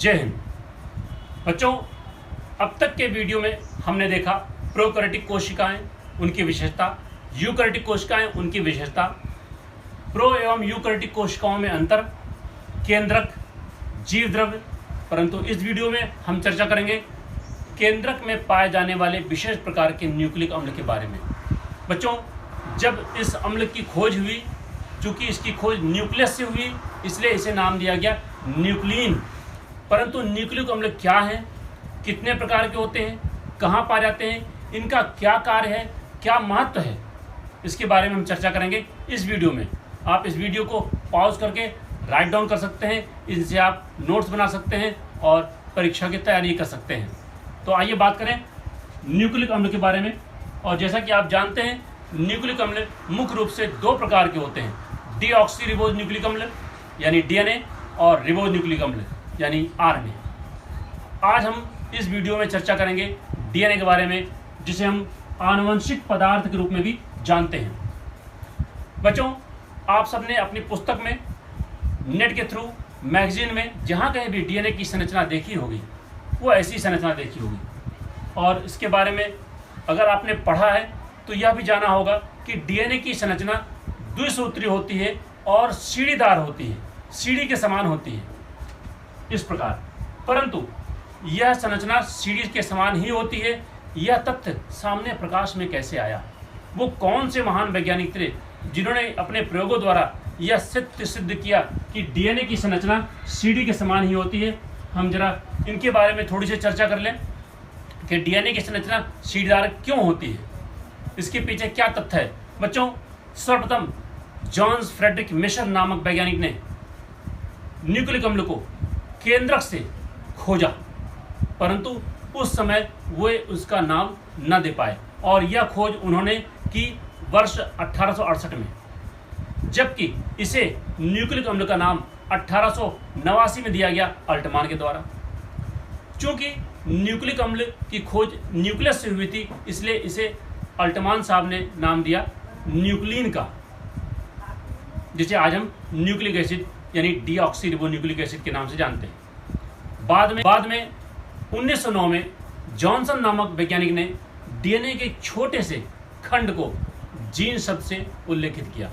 जय हिंद। बच्चों, अब तक के वीडियो में हमने देखा प्रोकैरियोटिक कोशिकाएं, उनकी विशेषता, यूकैरियोटिक कोशिकाएं, उनकी विशेषता, प्रो एवं यूकैरियोटिक कोशिकाओं में अंतर, केंद्रक, जीव द्रव्य। परंतु इस वीडियो में हम चर्चा करेंगे केंद्रक में पाए जाने वाले विशेष प्रकार के न्यूक्लिक अम्ल के बारे में। बच्चों, जब इस अम्ल की खोज हुई, चूँकि इसकी खोज न्यूक्लियस से हुई, इसलिए इसे नाम दिया गया न्यूक्लिन। परंतु न्यूक्लिक अम्ल क्या हैं, कितने प्रकार के होते हैं, कहाँ पाए जाते हैं, इनका क्या कार्य है, क्या महत्व है, इसके बारे में हम चर्चा करेंगे इस वीडियो में। आप इस वीडियो को पॉज करके राइट डाउन कर सकते हैं, इनसे आप नोट्स बना सकते हैं और परीक्षा की तैयारी कर सकते हैं। तो आइए बात करें न्यूक्लिक अम्ल के बारे में। और जैसा कि आप जानते हैं, न्यूक्लिक अम्ल मुख्य रूप से दो प्रकार के होते हैं, डीऑक्सीरिबोज न्यूक्लिक अम्ल यानी डीएनए और रिबोज न्यूक्लिक अम्ल यानी आरएनए। आज हम इस वीडियो में चर्चा करेंगे डीएनए के बारे में, जिसे हम आनुवंशिक पदार्थ के रूप में भी जानते हैं। बच्चों, आप सबने अपनी पुस्तक में, नेट के थ्रू, मैगजीन में जहाँ कहीं भी डीएनए की संरचना देखी होगी, वो ऐसी संरचना देखी होगी। और इसके बारे में अगर आपने पढ़ा है तो यह भी जाना होगा कि डीएनए की संरचना द्विसूत्री होती है और सीढ़ीदार होती है, सीढ़ी के समान होती है इस प्रकार। परंतु यह संरचना सीढ़ी के समान ही होती है, यह तथ्य सामने प्रकाश में कैसे आया? वो कौन से महान वैज्ञानिक थे जिन्होंने अपने प्रयोगों द्वारा यह सिद्ध किया कि डीएनए की संरचना सीढ़ी के समान ही होती है? हम जरा इनके बारे में थोड़ी सी चर्चा कर लें कि डीएनए की संरचना सीढ़ीदार क्यों होती है, इसके पीछे क्या तथ्य है। बच्चों, सर्वप्रथम जॉन्स फ्रेडरिक मिशर नामक वैज्ञानिक ने न्यूक्लिक अम्ल को केंद्रक से खोजा, परंतु उस समय वे उसका नाम न दे पाए और यह खोज उन्होंने की वर्ष 1868 में, जबकि इसे न्यूक्लिक अम्ल का नाम 1889 में दिया गया अल्टमान के द्वारा। चूंकि न्यूक्लिक अम्ल की खोज न्यूक्लियस से हुई थी, इसलिए इसे अल्टमान साहब ने नाम दिया न्यूक्लिन का, जिसे आज हम न्यूक्लिक एसिड यानी डीऑक्सीरिबोन्यूक्लिक एसिड के नाम से जानते हैं। बाद में 1909 में जॉनसन नामक वैज्ञानिक ने डीएनए के छोटे से खंड को जीन शब्द से उल्लेखित किया।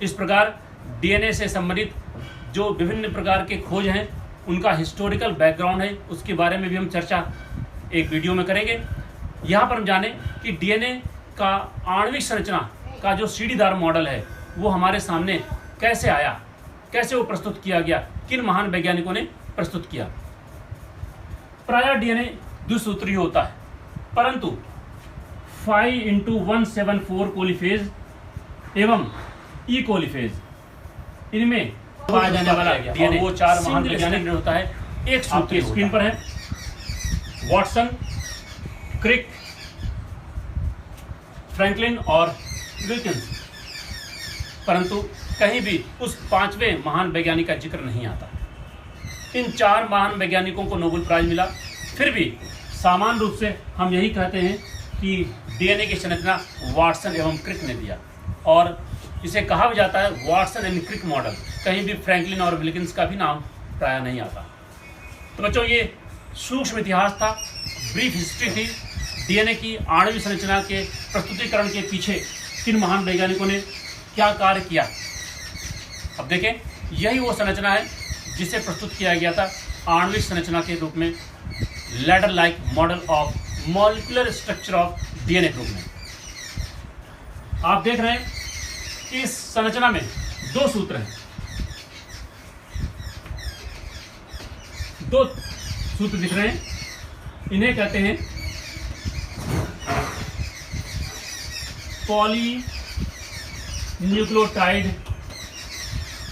इस प्रकार डीएनए से संबंधित जो विभिन्न प्रकार के खोज हैं, उनका हिस्टोरिकल बैकग्राउंड है, उसके बारे में भी हम चर्चा एक वीडियो में करेंगे। यहाँ पर हम जानें कि डीएनए का आणविक संरचना का जो सीढ़ीदार मॉडल है, वो हमारे सामने कैसे आया, कैसे वो प्रस्तुत किया गया, किन महान वैज्ञानिकों ने प्रस्तुत किया। प्रायः डीएनए द्विसूत्री होता है, परंतु 5x174 कोलिफेज एवं ई कोलिफेज, इनमें पाया जाने वाला डीएनए वो चार महान वैज्ञानिक होता है। एक सूत्री स्क्रीन पर है, वाटसन, क्रिक, फ्रैंकलिन और विल्किंस। परंतु कहीं भी उस पांचवें महान वैज्ञानिक का जिक्र नहीं आता। इन चार महान वैज्ञानिकों को नोबेल प्राइज मिला, फिर भी सामान्य रूप से हम यही कहते हैं कि डीएनए की संरचना वाटसन एवं क्रिक ने दिया, और इसे कहा भी जाता है वाटसन एंड क्रिक मॉडल। कहीं भी फ्रैंकलिन और विल्किंस का भी नाम प्रायः नहीं आता। तो बच्चों, ये सूक्ष्म इतिहास था, ब्रीफ हिस्ट्री थी डीएनए की आणविक संरचना के प्रस्तुतिकरण के पीछे किन महान वैज्ञानिकों ने क्या कार्य किया। अब देखें, यही वो संरचना है जिसे प्रस्तुत किया गया था आणविक संरचना के रूप में, ladder like model of molecular structure of DNA के रूप में। आप देख रहे हैं कि इस संरचना में दो सूत्र हैं, दो सूत्र दिख रहे हैं, इन्हें कहते हैं पॉली न्यूक्लियोटाइड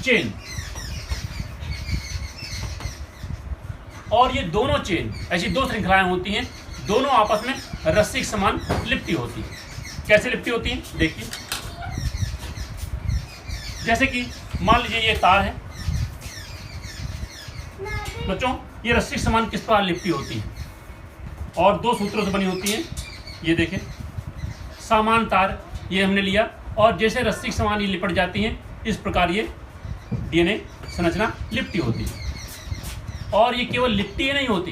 चेन। और ये दोनों चेन, ऐसी दो श्रृंखलाएं होती हैं, दोनों आपस में रस्सी के समान लिपटी होती है। कैसे लिपटी होती हैं, देखिए। जैसे कि मान लीजिए ये तार है बच्चों, ये रस्सी के समान किस प्रकार लिपटी होती है और दो सूत्रों से बनी होती है। ये देखें, समान तार ये हमने लिया और जैसे रस्सी के समान ये लिपट जाती हैं, इस प्रकार ये डीएनए संरचना लिपटी होती है। और ये केवल लिपटी ही नहीं होती,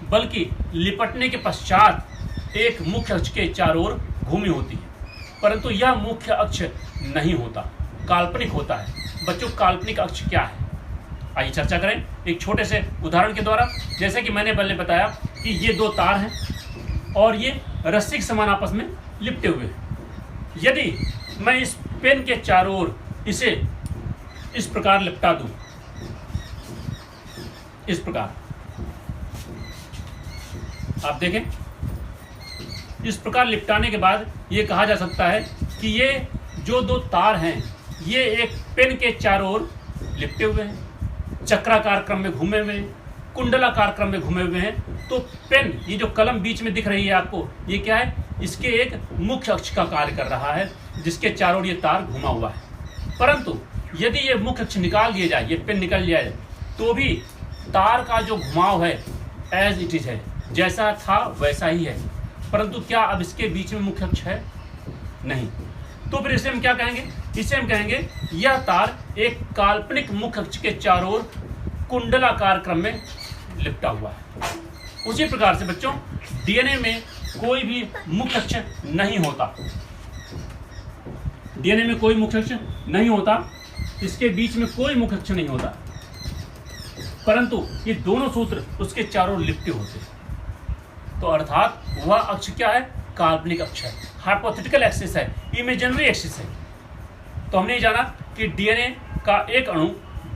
बल्कि लिपटने के पश्चात एक मुख्य अक्ष के चारों ओर घूमी होती है। परंतु यह मुख्य अक्ष नहीं होता, काल्पनिक होता है। बच्चों, काल्पनिक अक्ष क्या है? आइए चर्चा करें एक छोटे से उदाहरण के द्वारा। जैसे कि मैंने पहले बताया कि ये दो तार हैं और ये रस्सी के समान आपस में लिपटे हुए हैं। यदि मैं इस पेन के चारों ओर इसे इस प्रकार लिपटा दूं, इस प्रकार आप देखें, इस प्रकार लिपटाने के बाद ये कहा जा सकता है कि ये जो दो तार हैं ये एक पेन के चारों ओर लिपटे हुए हैं, चक्राकार क्रम में घूमे हुए हैं, कुंडलाकार क्रम में घूमे हुए हैं। तो पेन, ये जो कलम बीच में दिख रही है आपको, ये क्या है? इसके एक मुख्य अक्ष का कार्य कर रहा है, जिसके चारों ओर ये तार घुमा हुआ है। परंतु यदि ये मुख्य अक्ष निकाल दिया जाए, ये पेन निकल जाए, तो भी तार का जो घुमाव है एज इट इज है, जैसा था वैसा ही है। परंतु क्या अब इसके बीच में मुख्य अक्ष है? नहीं। तो फिर इसे हम क्या कहेंगे? इसे हम कहेंगे यह तार एक काल्पनिक मुख्य अक्ष के चारों ओर कुंडलाकार क्रम में लिपटा हुआ है। उसी प्रकार से बच्चों, डीएनए में कोई भी मुख्य अक्ष नहीं होता, डीएनए में कोई मुख्य अक्ष नहीं होता, इसके बीच में कोई मुख्य अक्ष नहीं होता, परंतु ये दोनों सूत्र उसके चारों ओर लिपटे होते हैं। तो अर्थात वह अक्ष क्या है? काल्पनिक अक्ष है, हाइपोथेटिकल एक्सिस है, इमेजिनरी एक्सिस है। तो हमने जाना कि डीएनए का एक अणु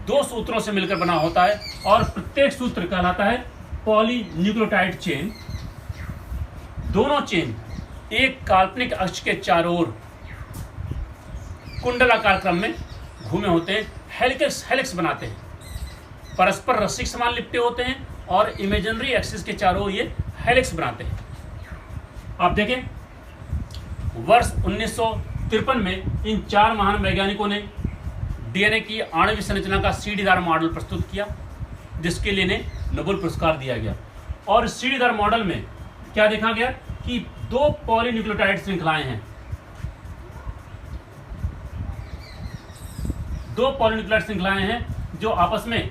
दो सूत्रों से मिलकर बना होता है और प्रत्येक सूत्र कहलाता है पॉलीन्यूक्लियोटाइड चेन। दोनों चेन एक काल्पनिक अक्ष के चारों ओर कुंडलाकार क्रम में घूमे होते हैं, हेलिक्स बनाते हैं, परस्पर रस्सी के समान लिपटे होते हैं और इमेजिनरी एक्सिस के चारों ओर ये हेलिक्स बनाते हैं। आप देखें, वर्ष 1953 में इन चार महान वैज्ञानिकों ने डीएनए की आणविक संरचना का सीढ़ीदार मॉडल प्रस्तुत किया, जिसके लिए इन्हें नोबेल पुरस्कार दिया गया। और इस सीढ़ीदार मॉडल में क्या देखा गया कि दो पॉलीन्यूक्लियोटाइड श्रृंखलाएं हैं, दो पॉलीन्यूक्लियोटाइड श्रृंखलाएं हैं जो आपस में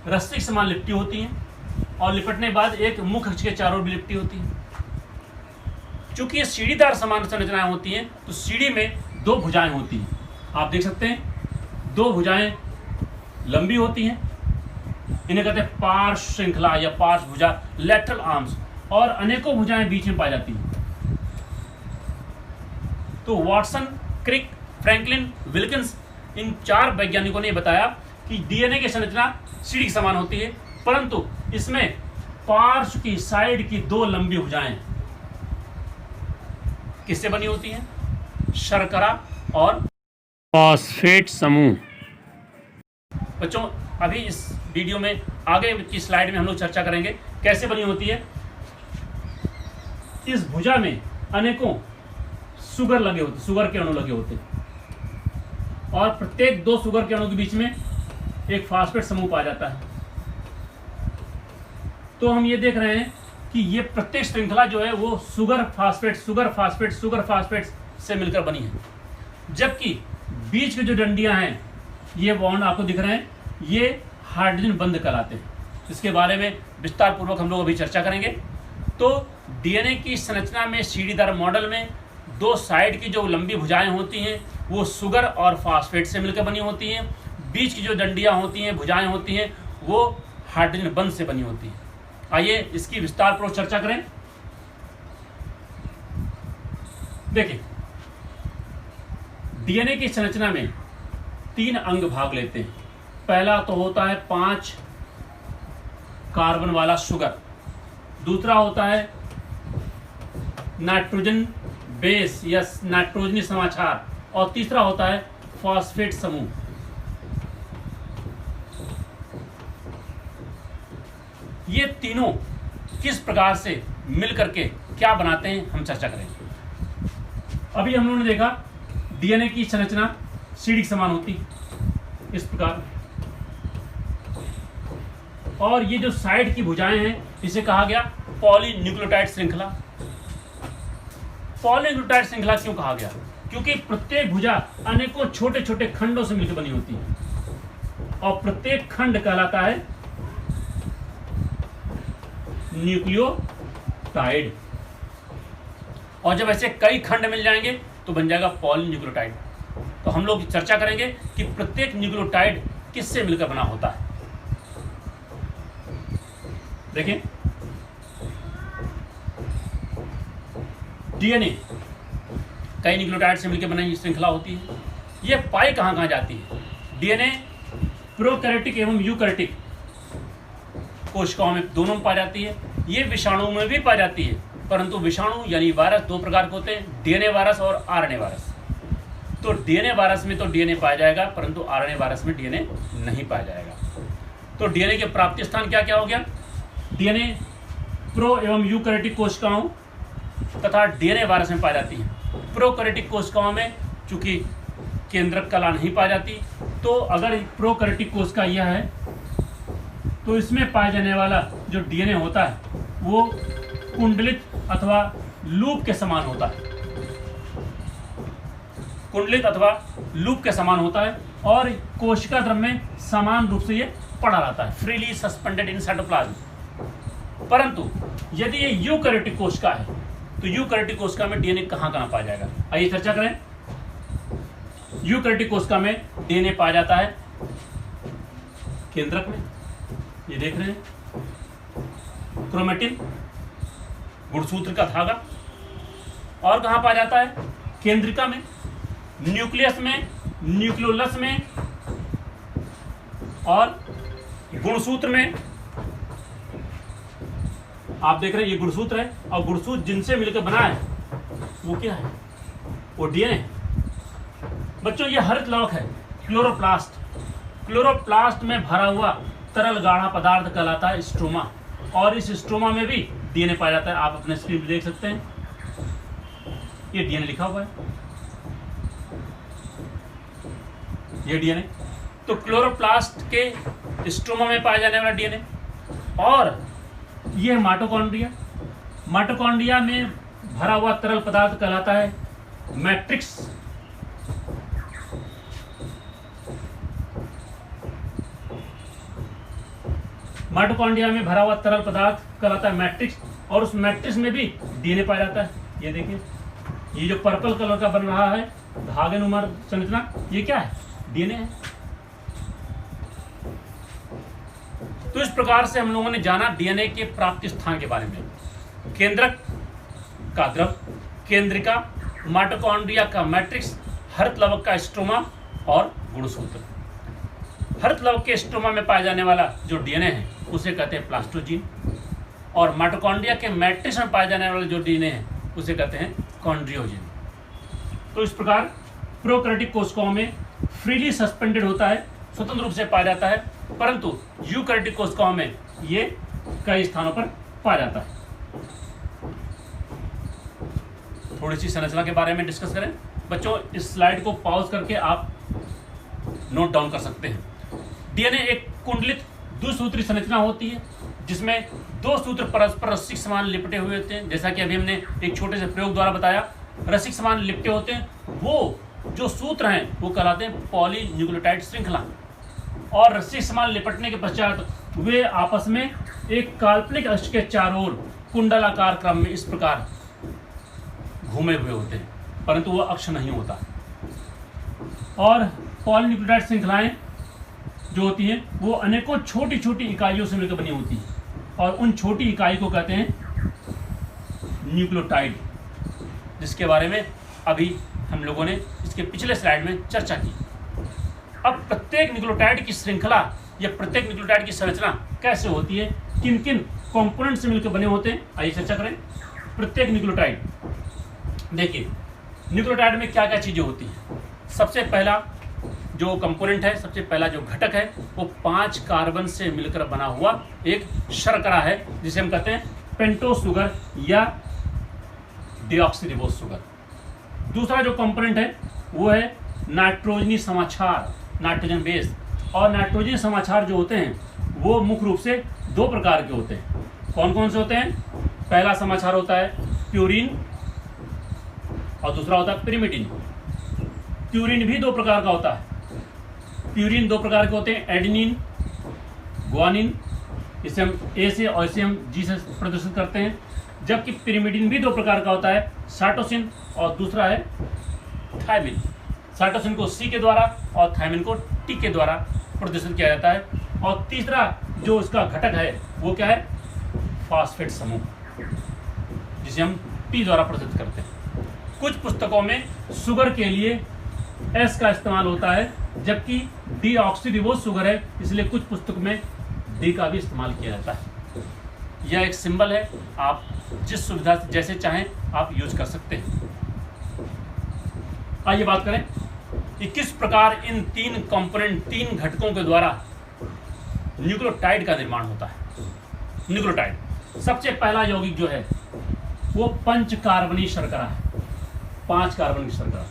रस्सी के समान लिपटी होती हैं और लिपटने के बाद एक मुख्य अक्ष के चारों ओर भी लिपटी होती हैं। चूंकि ये सीढ़ीदार समान संरचनाएं होती हैं, तो सीढ़ी में दो भुजाएं होती हैं। आप देख सकते हैं, दो भुजाएं लंबी होती हैं, इन्हें कहते हैं पार्श्व श्रृंखला या पार्श्व भुजा, लैटरल आर्म्स, और अनेकों भुजाएं बीच में पाई जाती हैं। तो वाटसन, क्रिक, फ्रैंकलिन, विल्किंस, इन चार वैज्ञानिकों ने बताया कि डीएनए की संरचना सीढ़ी के समान होती है, परंतु इसमें पार्श्व की साइड की दो लंबी भुजाएं किससे बनी होती हैं? शर्करा और फॉस्फेट समूह। बच्चों, अभी इस वीडियो में आगे की स्लाइड में हम लोग चर्चा करेंगे कैसे बनी होती है। इस भुजा में अनेकों सुगर लगे होते, सुगर के अणु लगे होते हैं और प्रत्येक दो सुगर के अणु के बीच में एक फॉस्फेट समूह पाया जाता है। तो हम ये देख रहे हैं कि ये प्रत्येक श्रृंखला जो है वो सुगर फास्फेट से मिलकर बनी है, जबकि बीच की जो डंडियां हैं, ये बॉन्ड आपको दिख रहे हैं, ये हाइड्रोजन बंध कहलाते हैं। इसके बारे में विस्तार पूर्वक हम लोग अभी चर्चा करेंगे। तो डीएनए की संरचना में सीढ़ीदार मॉडल में दो साइड की जो लंबी भुजाएं होती हैं वो सुगर और फास्फेट से मिलकर बनी होती हैं, बीच की जो डंडियां होती हैं, भुजाएं होती हैं, वो हाइड्रोजन बंध से बनी होती हैं। आइए इसकी विस्तार पूर्वक चर्चा करें। देखिए, डीएनए की संरचना में तीन अंग भाग लेते हैं। पहला तो होता है 5 कार्बन वाला शुगर, दूसरा होता है नाइट्रोजन बेस या नाइट्रोजनी समाचार, और तीसरा होता है फॉस्फेट समूह। ये तीनों किस प्रकार से मिल करके क्या बनाते हैं, हम चर्चा करेंगे। अभी हम लोगों ने देखा डीएनए की संरचना सीढ़ी के समान होती इस प्रकार, और ये जो साइड की भुजाएं हैं इसे कहा गया पॉलीन्यूक्लियोटाइड श्रृंखला। पॉलीन्यूक्लियोटाइड श्रृंखला क्यों कहा गया? क्योंकि प्रत्येक भुजा अनेकों छोटे छोटे खंडों से मिलकर बनी होती है और प्रत्येक खंड कहलाता है न्यूक्लियोटाइड। और जब ऐसे कई खंड मिल जाएंगे तो बन जाएगा पॉलीन्यूक्लियोटाइड। तो हम लोग चर्चा करेंगे कि प्रत्येक न्यूक्लियोटाइड किससे मिलकर बना होता है। देखिए, डीएनए कई न्यूक्लियोटाइड से मिलकर बनी श्रृंखला होती है। ये पाई कहाँ कहाँ जाती है? डीएनए प्रोकैरियोटिक एवं यूकैरियोटिक कोशिकाओं में दोनों में पाई जाती है। ये विषाणु में भी पाई जाती है, परंतु विषाणु यानी वायरस दो प्रकार के होते हैं, डीएनए वायरस और आरएनए वायरस। तो डीएनए वायरस में तो डीएनए पाया जाएगा, परंतु आरएनए वायरस में डीएनए नहीं पाया जाएगा। तो डीएनए के प्राप्ति स्थान क्या क्या हो गया? डीएनए प्रो एवं यूकैरियोटिक कोशिकाओं तथा डीएनए वायरस में पाई जाती है। प्रोकैरियोटिक कोशिकाओं में चूंकि केंद्रक कला नहीं पाई जाती, तो अगर प्रोकैरियोटिक कोशिका यह है तो इसमें पाया जाने वाला जो डीएनए होता है वो कुंडलित अथवा लूप के समान होता है। कुंडलित अथवा लूप के समान होता है और कोशिका द्रव्य में समान रूप से ये पड़ा रहता है, फ्रीली सस्पेंडेड इन साइटोप्लाज्म। परंतु यदि ये यूकैरियोटिक कोशिका है तो यूकैरियोटिक कोशिका में डीएनए कहाँ कहाँ पाया जाएगा? आइए चर्चा करें। यूकैरियोटिक कोशिका में डीएनए पाया जाता है केंद्रक में, ये देख रहे हैं, क्रोमेटिन गुणसूत्र का धागा। और कहाँ पाया जाता है? केंद्रिका में, न्यूक्लियस में, न्यूक्लियोलस में और गुणसूत्र में। आप देख रहे हैं ये गुणसूत्र है, और गुणसूत्र जिनसे मिलकर बना है वो क्या है? वो डीएनए। बच्चों ये हरित लवक है, क्लोरोप्लास्ट। क्लोरोप्लास्ट में भरा हुआ तरल गाढ़ा पदार्थ कहलाता है स्ट्रोमा, और इस स्ट्रोमा में भी डीएनए पाया जाता है। आप अपने स्क्रीन पर देख सकते हैं, ये डीएनए लिखा हुआ है, ये डीएनए। तो क्लोरोप्लास्ट के स्ट्रोमा में पाया जाने वाला डीएनए। और यह माइटोकॉन्ड्रिया। माइटोकॉन्ड्रिया में भरा हुआ तरल पदार्थ कहलाता है मैट्रिक्स। माइटोकॉन्ड्रिया में भरा हुआ तरल पदार्थ कहलाता है मैट्रिक्स, और उस मैट्रिक्स में भी डीएनए पाया जाता है। ये देखिए, ये जो पर्पल कलर का बन रहा है धागे नुमा संरचना, ये क्या है? डीएनए है। तो इस प्रकार से हम लोगों ने जाना डीएनए के प्राप्ति स्थान के बारे में। केंद्रक का द्रव, केंद्रिका, माइटोकॉन्ड्रिया का मैट्रिक्स, हरित लवक का स्ट्रोमा और गुणसूत्र। हरित लवक के स्ट्रोमा में पाया जाने वाला जो डीएनए है उसे कहते हैं प्लास्टोजीन, और माइटोकॉन्ड्रिया के मैट्रिक्स में पाया जाने वाला जो डीएनए है उसे कहते हैं कॉन्ड्रियोजिन। तो इस प्रकार प्रोकैरियोटिक कोशिकाओं में फ्रीली सस्पेंडेड होता है, स्वतंत्र रूप से पाया जाता है, परंतु यूकैरियोटिक कोशिकाओं में ये कई स्थानों पर पाया जाता है। थोड़ी सी संरचना के बारे में डिस्कस करें। बच्चों इस स्लाइड को पॉज करके आप नोट डाउन कर सकते हैं। डीएनए एक कुंडलित द्विसूत्री संरचना होती है जिसमें दो सूत्र परस्पर रस्सी समान लिपटे हुए होते हैं। जैसा कि अभी हमने एक छोटे से प्रयोग द्वारा बताया, रस्सी समान लिपटे होते हैं। वो जो सूत्र हैं वो कहलाते हैं पॉलीन्यूक्लियोटाइड श्रृंखला, और रस्सी समान लिपटने के पश्चात वे आपस में एक काल्पनिक अक्ष के चारों ओर कुंडलाकार क्रम में इस प्रकार घूमे हुए होते हैं, परंतु वह अक्ष नहीं होता। और पॉलीन्यूक्लियोटाइड श्रृंखलाएं जो होती हैं वो अनेकों छोटी छोटी इकाइयों से मिलकर बनी होती हैं, और उन छोटी इकाई को कहते हैं न्यूक्लियोटाइड, जिसके बारे में अभी हम लोगों ने इसके पिछले स्लाइड में चर्चा की। अब प्रत्येक न्यूक्लियोटाइड की श्रृंखला या प्रत्येक न्यूक्लियोटाइड की संरचना कैसे होती है, किन किन कंपोनेंट से मिलकर बने होते हैं, आइए चर्चा करें। प्रत्येक न्यूक्लियोटाइड, देखिए न्यूक्लियोटाइड में क्या क्या चीज़ें होती हैं। सबसे पहला जो कंपोनेंट है, सबसे पहला जो घटक है वो 5 कार्बन से मिलकर बना हुआ एक शर्करा है, जिसे हम कहते हैं पेंटोस शुगर या डीऑक्सीरिबोस शुगर। दूसरा जो कंपोनेंट है वो है नाइट्रोजनी समाचार, नाइट्रोजन बेस। और नाइट्रोजन समाचार जो होते हैं वो मुख्य रूप से 2 प्रकार के होते हैं। कौन कौन से होते हैं? पहला समाचार होता है प्यूरिन और दूसरा होता है पिरिमिडिन। प्यूरिन भी 2 प्रकार का होता है। प्यूरिन 2 प्रकार के होते हैं, एडेनिन, ग्वानिन इसे हम ए से और इसे हम जी से प्रदर्शित करते हैं। जबकि पिरिमिडिन भी दो प्रकार का होता है, साइटोसिन और दूसरा है थायमिन। साइटोसिन को सी के द्वारा और थायमिन को टी के द्वारा प्रदर्शित किया जाता है। और तीसरा जो इसका घटक है वो क्या है, फास्फेट समूह, जिसे हम पी द्वारा प्रदर्शित करते हैं। कुछ पुस्तकों में शुगर के लिए एस का इस्तेमाल होता है, जबकि डीऑक्सीरिबोज शुगर है, इसलिए कुछ पुस्तक में डी का भी इस्तेमाल किया जाता है। यह एक सिंबल है, आप जिस सुविधा से जैसे चाहें आप यूज कर सकते हैं। आइए बात करें कि किस प्रकार इन तीन कंपोनेंट, तीन घटकों के द्वारा न्यूक्लियोटाइड का निर्माण होता है। न्यूक्लियोटाइड सबसे पहला यौगिक जो है वो पंच कार्बनी शर्करा है, 5 कार्बन की शर्करा।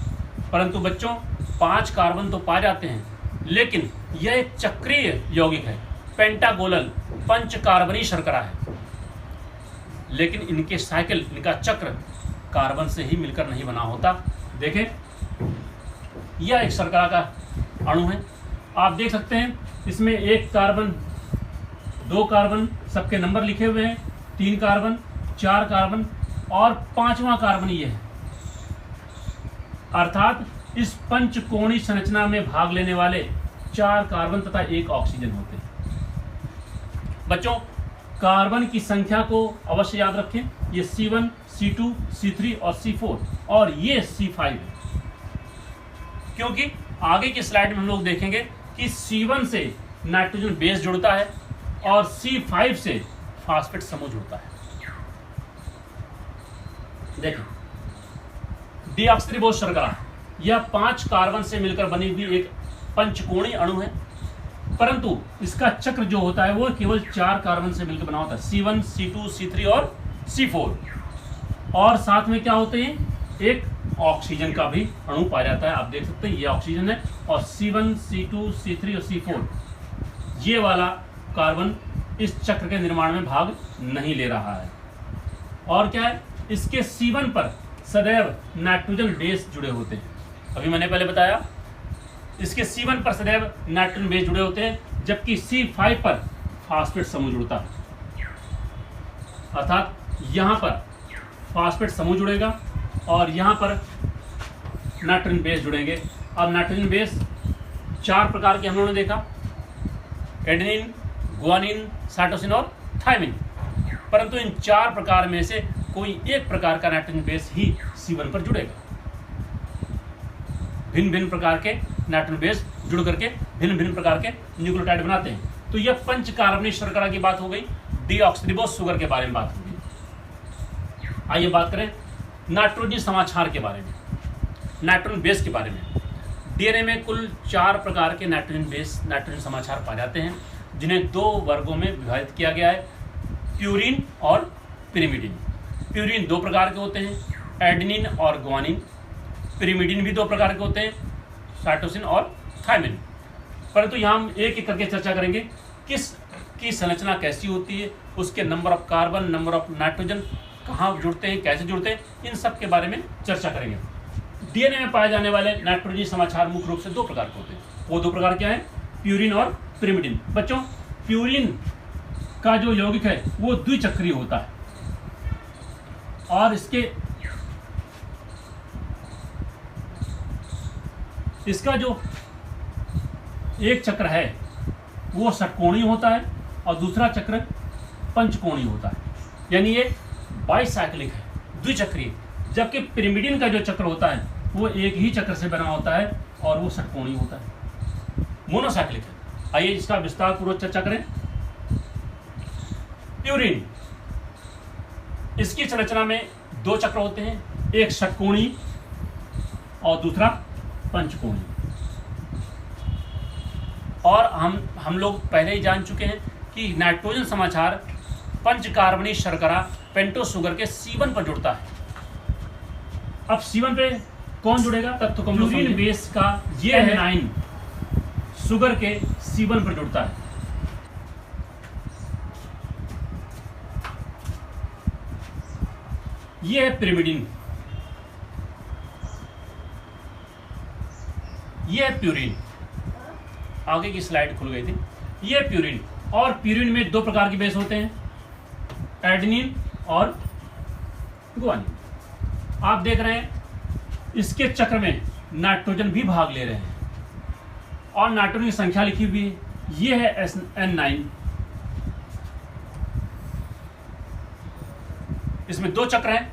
परंतु बच्चों 5 कार्बन तो पाए जाते हैं, लेकिन यह एक चक्रीय यौगिक है, पेंटागोनल पंच कार्बनी शर्करा है। लेकिन इनके साइकिल, इनका चक्र कार्बन से ही मिलकर नहीं बना होता। देखें, यह एक शर्करा का अणु है, आप देख सकते हैं इसमें 1 कार्बन, 2 कार्बन, सबके नंबर लिखे हुए हैं, 3 कार्बन, 4 कार्बन और 5वां कार्बन ये है। अर्थात इस पंचकोणीय संरचना में भाग लेने वाले 4 कार्बन तथा 1 ऑक्सीजन होते हैं। बच्चों कार्बन की संख्या को अवश्य याद रखें, ये C1, C2, C3 और C4 और ये C5 है, क्योंकि आगे की स्लाइड में हम लोग देखेंगे कि C1 से नाइट्रोजन बेस जुड़ता है और C5 से फास्फेट समूह जुड़ता है। देखें, डीऑक्सीरिबोज शर्करा यह 5 कार्बन से मिलकर बनी हुई एक पंचकोणीय अणु है, परंतु इसका चक्र जो होता है वो केवल 4 कार्बन से मिलकर बना होता है, C1, C2, C3 और C4। और साथ में क्या होते हैं, एक ऑक्सीजन का भी अणु पाया जाता है। आप देख सकते हैं ये ऑक्सीजन है, और C1, C2, C3 और C4 ये वाला कार्बन इस चक्र के निर्माण में भाग नहीं ले रहा है। और क्या है, इसके C1 पर सदैव नाइट्रोजन बेस जुड़े होते हैं। अभी मैंने पहले बताया इसके C1 पर सदैव नाइट्रोजन बेस जुड़े होते हैं, जबकि C5 पर फास्फेट समूह जुड़ता है। अर्थात यहाँ पर फास्फेट समूह जुड़ेगा और यहाँ पर नाइट्रोजन बेस जुड़ेंगे। अब नाइट्रोजन बेस 4 प्रकार के हम लोगों ने देखा, एडेनिन, गुआनिन, साइटोसिन और थायमिन। परंतु इन 4 प्रकार में से कोई एक प्रकार का नाइट्रोजन बेस ही C1 पर जुड़ेगा। भिन्न भिन्न प्रकार के नाइट्रोजन बेस जुड़ करके भिन्न भिन्न प्रकार के न्यूक्लियोटाइड बनाते हैं। तो यह पंच कार्बनिक शर्करा की बात हो गई, डीऑक्सीरिबोज शुगर के बारे में बात हो गई। आइए बात करें नाइट्रोजन समाचार के बारे में, नाइट्रोजन बेस के बारे में। डीएनए में कुल 4 प्रकार के नाइट्रोजन बेस, नाइट्रोजन समाचार पाए जाते हैं, जिन्हें 2 वर्गों में विभाजित किया गया है, प्यूरिन और पिरिमिडिन। प्यूरिन 2 प्रकार के होते हैं, एडेनिन और गुआनिन। पिरिमिडिन भी 2 प्रकार के होते हैं, साइटोसिन और थायमिन। परंतु यहाँ हम एक एक करके चर्चा करेंगे, किस की संरचना कैसी होती है, उसके number of carbon, number of nitrogen कहाँ जुड़ते हैं, कैसे जुड़ते हैं, इन सब के बारे में चर्चा करेंगे। डीएनए में पाए जाने वाले नाइट्रोजन समाचार मुख्य रूप से 2 प्रकार के होते हैं। वो 2 प्रकार क्या है, प्यूरिन और पिरिमिडिन। बच्चों प्यूरिन का जो यौगिक है वो द्विचक्रीय होता है, और इसका जो एक चक्र है वो षटकोणीय होता है और दूसरा चक्र पंचकोणीय होता है, यानी ये बाइसाइक्लिक है, द्विचक्रीय। जबकि पिरिमिडिन का जो चक्र होता है वो एक ही चक्र से बना होता है और वो षटकोणीय होता है, मोनोसाइक्लिक है। आइए इसका विस्तार पूर्वक चर्चा करें। प्यूरिन, इसकी संरचना में 2 चक्र होते हैं, एक षटकोणीय और दूसरा पंचकोणीय। और हम लोग पहले ही जान चुके हैं कि नाइट्रोजन समाचार पंचकार्बनिक शर्करा पेंटोस शुगर के C1 पर जुड़ता है। अब C1 पे कौन जुड़ेगा, तत्व को प्यूरिन बेस का ये है 9 शुगर के C1 पर जुड़ता है। ये है पिरिमिडिन, ये है प्यूरिन। आगे की स्लाइड खुल गई थी। ये प्यूरिन, और प्यूरिन में दो प्रकार के बेस होते हैं, एडेनिन और गुआनिन। आप देख रहे हैं इसके चक्र में नाइट्रोजन भी भाग ले रहे हैं और नाइट्रोजन की संख्या लिखी हुई है, ये है N9। इसमें दो चक्र हैं,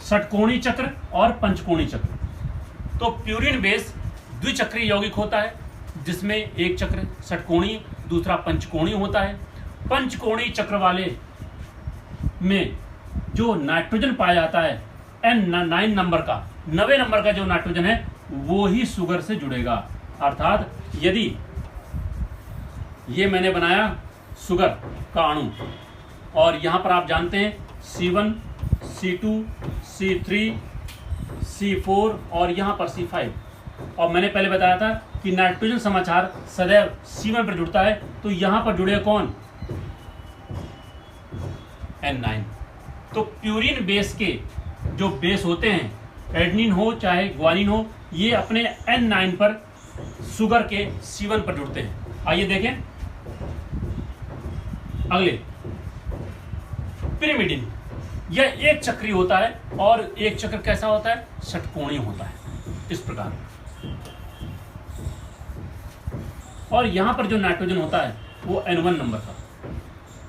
षटकोणीय चक्र और पंचकोणीय चक्र। तो प्यूरिन बेस द्विचक्रीय यौगिक होता है जिसमें एक चक्र षटकोणीय, दूसरा पंचकोणीय होता है। पंचकोणीय चक्र वाले में जो नाइट्रोजन पाया जाता है N9 नंबर का, 90 नंबर का जो नाइट्रोजन है वो ही शुगर से जुड़ेगा। अर्थात यदि ये मैंने बनाया शुगर का अणु और यहाँ पर आप जानते हैं C1, C2, C3, C4 और यहाँ पर C5, और मैंने पहले बताया था कि नाइट्रोजन समाचार सदैव C1 पर जुड़ता है, तो यहाँ पर जुड़े कौन? N9। तो प्यूरिन बेस के जो बेस होते हैं, एडेनिन हो चाहे ग्वानिन हो, ये अपने N9 पर शुगर के C1 पर जुड़ते हैं। आइए देखें अगले, पिरिमिडिन। यह एक चक्रीय होता है और एक चक्र कैसा होता है? षटकोणीय होता है, इस प्रकार। और यहां पर जो नाइट्रोजन होता है वो N1 नंबर का,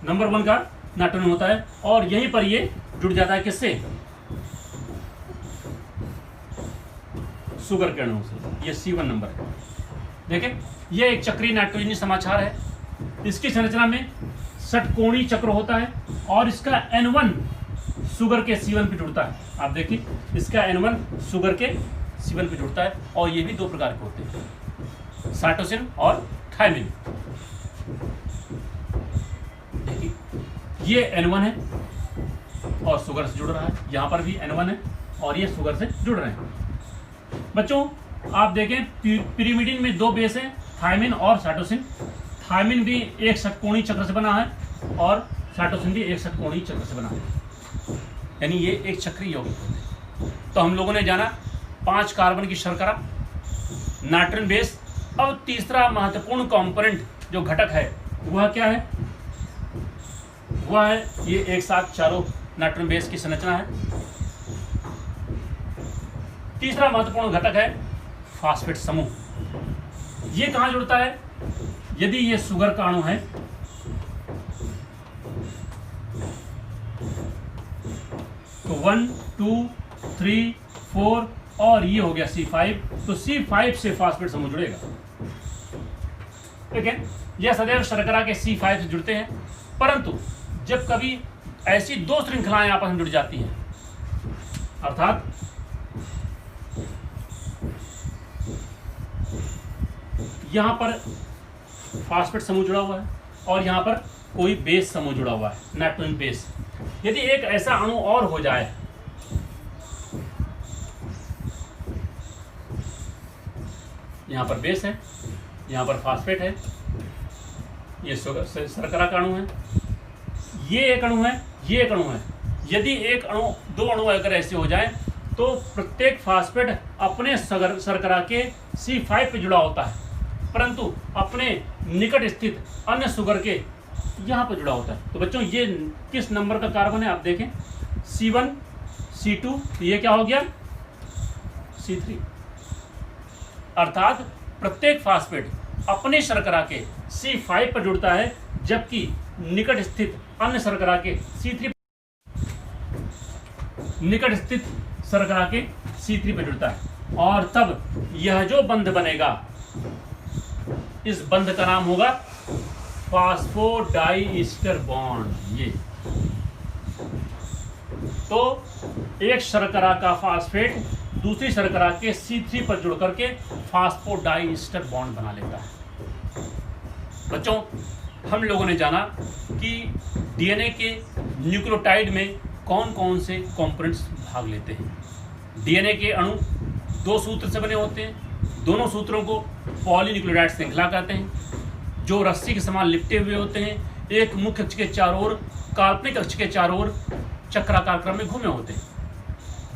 नंबर 1 का नाइट्रोजन होता है और यहीं पर ये जुड़ जाता है किससे? शुगर के अणु से। ये C1 नंबर है। देखें ये एक चक्रीय नाइट्रोजनी समाचार है। इसकी संरचना में षटकोणीय चक्र होता है और इसका N1 शुगर के C1 पे जुड़ता है। आप देखिए इसका N1 शुगर के C1 पे जुड़ता है और ये भी दो प्रकार के होते हैं, साइटोसिन और थायमिन। देखिए ये N1 है और शुगर से जुड़ रहा है, यहाँ पर भी N1 है और ये शुगर से जुड़ रहे हैं। बच्चों आप देखें पिरिमिडिन में दो बेस हैं, थायमिन और साइटोसिन। थायमिन भी एक षटकोणीय चक्र से बना है और साइटोसिन भी एक षटकोणीय चक्र से बना है, यानी ये एक चक्रीय यौगिक होते हैं। तो हम लोगों ने जाना 5 कार्बन की शर्करा, नाइट्रोजन बेस। अब तीसरा महत्वपूर्ण कंपोनेंट जो घटक है वह क्या है? वह है ये एक साथ चारों नाइट्रोजन बेस की संरचना है। तीसरा महत्वपूर्ण घटक है फास्फेट समूह। ये कहाँ जुड़ता है? यदि ये शुगर का अणु है तो 1, 2, 3, 4 और ये हो गया C5, तो C5 से फास्फेट समूह जुड़ेगा। ठीक है, यह सदैव शर्करा के C5 से जुड़ते हैं, परंतु जब कभी ऐसी दो श्रृंखलाएं आपस में जुड़ जाती हैं, अर्थात यहां पर फास्फेट समूह जुड़ा हुआ है और यहां पर कोई बेस समूह जुड़ा हुआ है, नाइट्रोजन बेस। यदि एक ऐसा अणु और हो जाए, यहां पर बेस है, यहां पर फास्फेट है, ये शर्करा का अणु है, ये एक अणु है, ये एक अणु है। यदि एक अणु, दो अणु अगर ऐसे हो जाए तो प्रत्येक फास्फेट अपने शर्करा के C5 पे जुड़ा होता है, परंतु अपने निकट स्थित अन्य शुगर के यहाँ पर जुड़ा होता है। तो बच्चों ये किस नंबर का कार्बन है? आप देखें C1, C2, तो ये क्या हो गया? C3। अर्थात प्रत्येक फास्फेट अपने शर्करा के C5 पर जुड़ता है, जबकि निकट स्थित अन्य शर्करा के C3 पर जुड़ता है। और तब यह जो बंध बनेगा, इस बंध का नाम होगा फास्फोडाइईस्टर बॉन्ड। ये तो एक शर्करा का फास्फेट दूसरी शर्करा के C3 पर जुड़ करके फास्फोडाइईस्टर बॉन्ड बना लेता है। बच्चों हम लोगों ने जाना कि डीएनए के न्यूक्लियोटाइड में कौन कौन से कंपोनेंट्स भाग लेते हैं। डीएनए के अणु दो सूत्र से बने होते हैं, दोनों सूत्रों को पॉलीन्यूक्लियोटाइड श्रृंखला कहते हैं, जो रस्सी के समान लिपटे हुए होते हैं, एक मुख्य अक्ष के चारों ओर, काल्पनिक अक्ष के चारों ओर चक्राकार क्रम में घूमे होते हैं।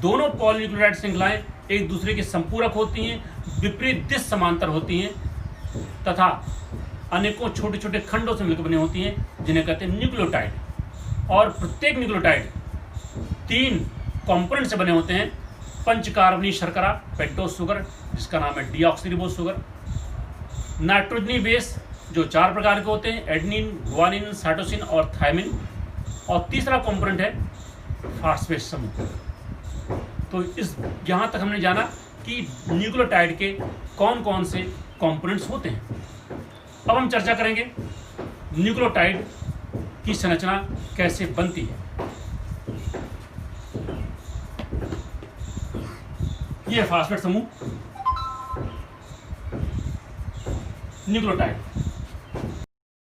दोनों पॉलीन्यूक्लियोटाइड श्रृंखलाएं एक दूसरे की संपूरक होती हैं, विपरीत दिश समांतर होती हैं तथा अनेकों छोटे छोटे खंडों से मिलकर बनी होती हैं, जिन्हें कहते हैं न्यूक्लियोटाइड। और प्रत्येक न्यूक्लियोटाइड 3 कंपोनेंट से बने होते हैं। पंचकार्बनी शर्करा पेंटोस शुगर, जिसका नाम है डीऑक्सीरिबोस शुगर, नाइट्रोजनी बेस जो 4 प्रकार के होते हैं, एडेनिन, गुआनिन, साइटोसिन और थायमिन, और तीसरा कंपोनेंट है फास्फेट समूह। तो इस यहाँ तक हमने जाना कि न्यूक्लियोटाइड के कौन कौन से कंपोनेंट्स होते हैं। अब हम चर्चा करेंगे न्यूक्लियोटाइड की संरचना कैसे बनती है। यह फास्फेट समूह न्यूक्लियोटाइड।